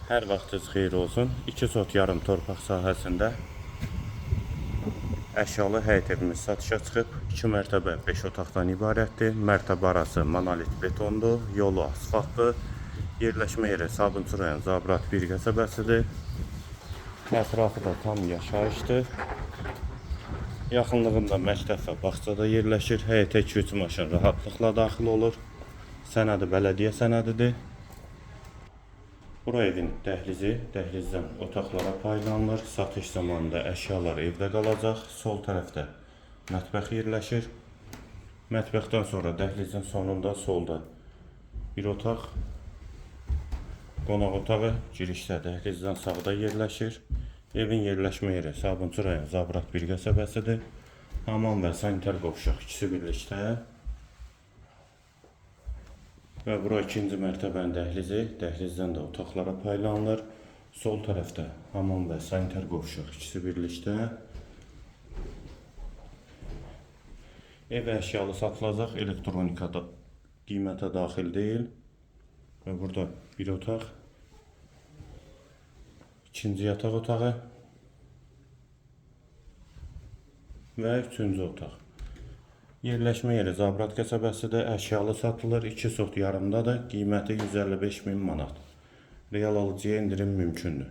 Hər vaxtınız xeyir olsun. 2 sot yarım torpaq sahəsində əşyalı həyət evimiz satışa çıxıb. 2 mərtəbə 5 otaqdan ibarətdir. Mərtəbə arası monolit betondur, yolu asfaltdır. Yerləşmə yeri Sabunçu rayon Zabrat 1 qəsəbəsidir. Ətrafı da tam yaşayışdır. Yaxınlığında məktəb və bağça da yerləşir. Həyətə 2-3 maşın rahatlıqla daxil olur. Sənədi bələdiyyə sənədidir. Bura evin dəhlizi, dəhlizdən otaqlara paylanılır. Satış zamanında əşyalar evdə qalacaq. Sol tərəfdə mətbəx yerləşir. Mətbəxdən sonra dəhlizin sonunda solda bir otaq, qonaq otağı, girişdə dəhlizdən sağda yerləşir. Evin yerləşmə yeri Sabunçu rayon Zabrat 1 qəsəbəsidir. Hamam və sanitar qovşaq ikisi birlikdə. Və bura 2-ci mərtəbənin dəhlizi, dəhlizdən də otaqlara paylanılır. Sol tərəfdə hamam və sanitar qovşaq ikisi birlikdə. Ev əşyalı satılacaq, elektronikada qiymətə daxil deyil. Və burada bir otaq, ikinci yataq otağı və üçüncü otaq. Yerləşmə yeri Zabrat qəsəbəsidir, əşyalı satılır, 2 sot yarımdadır, qiyməti 155.000 manat. Real alıcıya indirim mümkündür.